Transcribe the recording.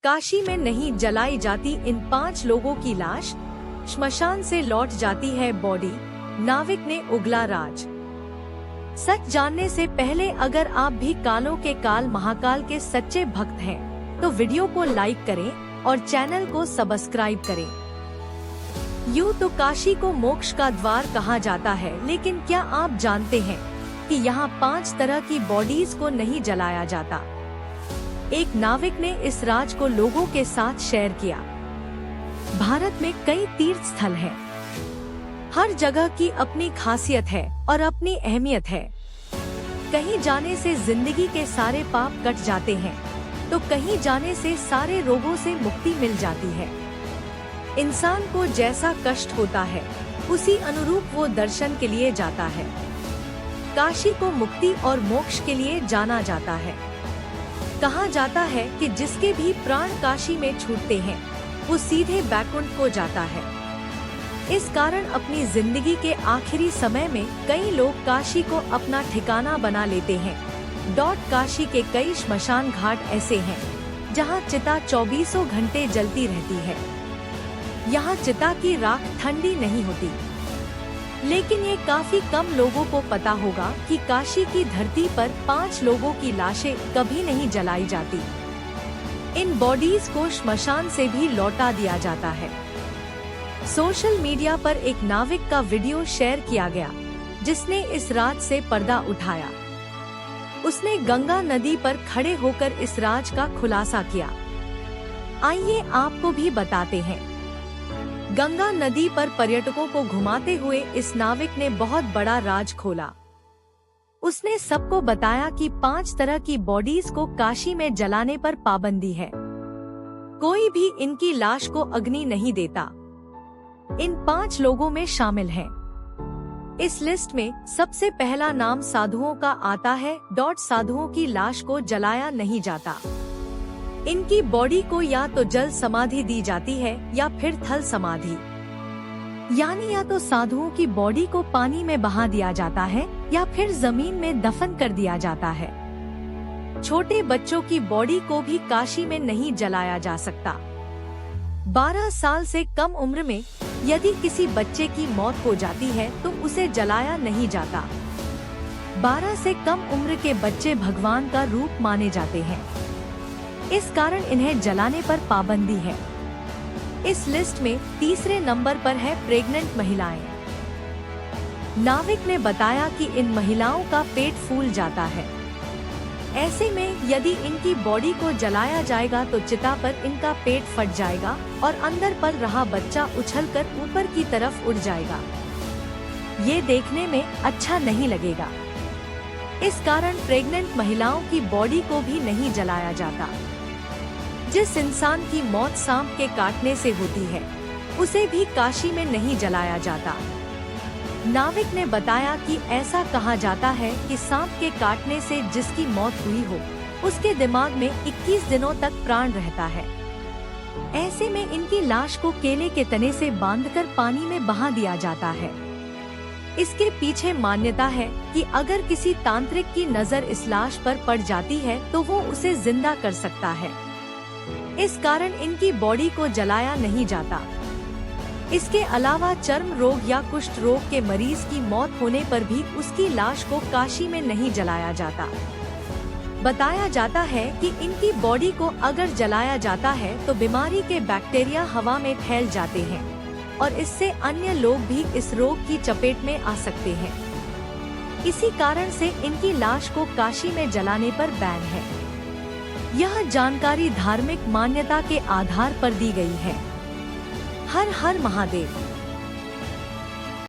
काशी में नहीं जलाई जाती इन 5 लोगों की लाश, श्मशान से लौट जाती है बॉडी, नाविक ने उगला राज। सच जानने से पहले अगर आप भी कालों के काल महाकाल के सच्चे भक्त हैं, तो वीडियो को लाइक करें और चैनल को सब्सक्राइब करें। यूँ तो काशी को मोक्ष का द्वार कहा जाता है, लेकिन क्या आप जानते हैं कि यहाँ 5 तरह की बॉडीज को नहीं जलाया जाता। एक नाविक ने इस राज को लोगों के साथ शेयर किया। भारत में कई तीर्थ स्थल हैं। हर जगह की अपनी खासियत है और अपनी अहमियत है। कहीं जाने से जिंदगी के सारे पाप कट जाते हैं, तो कहीं जाने से सारे रोगों से मुक्ति मिल जाती है। इंसान को जैसा कष्ट होता है, उसी अनुरूप वो दर्शन के लिए जाता है। काशी को मुक्ति और मोक्ष के लिए जाना जाता है। कहा जाता है कि जिसके भी प्राण काशी में छूटते हैं, वो सीधे बैकुंठ को जाता है। इस कारण अपनी जिंदगी के आखिरी समय में कई लोग काशी को अपना ठिकाना बना लेते हैं। काशी के कई श्मशान घाट ऐसे हैं, जहां चिता 24 घंटे जलती रहती है। यहाँ चिता की राख ठंडी नहीं होती। लेकिन ये काफी कम लोगों को पता होगा कि काशी की धरती पर 5 लोगों की लाशें कभी नहीं जलाई जाती। इन बॉडीज को श्मशान से भी लौटा दिया जाता है। सोशल मीडिया पर एक नाविक का वीडियो शेयर किया गया, जिसने इस राज से पर्दा उठाया। उसने गंगा नदी पर खड़े होकर इस राज का खुलासा किया। आइए आपको भी बताते हैं। गंगा नदी पर पर्यटकों को घुमाते हुए इस नाविक ने बहुत बड़ा राज खोला। उसने सबको बताया कि 5 तरह की बॉडीज को काशी में जलाने पर पाबंदी है। कोई भी इनकी लाश को अग्नि नहीं देता। इन 5 लोगों में शामिल हैं। इस लिस्ट में सबसे पहला नाम साधुओं का आता है। साधुओं की लाश को जलाया नहीं जाता। इनकी बॉडी को या तो जल समाधि दी जाती है या फिर थल समाधि, यानी या तो साधुओं की बॉडी को पानी में बहा दिया जाता है या फिर जमीन में दफन कर दिया जाता है। छोटे बच्चों की बॉडी को भी काशी में नहीं जलाया जा सकता। 12 साल से कम उम्र में यदि किसी बच्चे की मौत हो जाती है तो उसे जलाया नहीं जाता। 12 से कम उम्र के बच्चे भगवान का रूप माने जाते हैं। इस कारण इन्हें जलाने पर पाबंदी है। इस लिस्ट में तीसरे नंबर पर है प्रेग्नेंट महिलाएं। नाविक ने बताया कि इन महिलाओं का पेट फूल जाता है। ऐसे में यदि इनकी बॉडी को जलाया जाएगा तो चिता पर इनका पेट फट जाएगा और अंदर पल रहा बच्चा उछलकर ऊपर की तरफ उड़ जाएगा। ये देखने में अच्छा नहीं लगेगा। इस कारण प्रेग्नेंट महिलाओं की बॉडी को भी नहीं जलाया जाता। जिस इंसान की मौत सांप के काटने से होती है, उसे भी काशी में नहीं जलाया जाता। नाविक ने बताया कि ऐसा कहा जाता है कि सांप के काटने से जिसकी मौत हुई हो, उसके दिमाग में 21 दिनों तक प्राण रहता है। ऐसे में इनकी लाश को केले के तने से बांधकर पानी में बहा दिया जाता है। इसके पीछे मान्यता है कि अगर किसी तांत्रिक की नजर इस लाश पर पड़ जाती है तो वो उसे जिंदा कर सकता है। इस कारण इनकी बॉडी को जलाया नहीं जाता। इसके अलावा चर्म रोग या कुष्ठ रोग के मरीज की मौत होने पर भी उसकी लाश को काशी में नहीं जलाया जाता। बताया जाता है कि इनकी बॉडी को अगर जलाया जाता है तो बीमारी के बैक्टीरिया हवा में फैल जाते हैं और इससे अन्य लोग भी इस रोग की चपेट में आ सकते हैं। इसी कारण से इनकी लाश को काशी में जलाने पर बैन है। यह जानकारी धार्मिक मान्यता के आधार पर दी गई है। हर हर महादेव।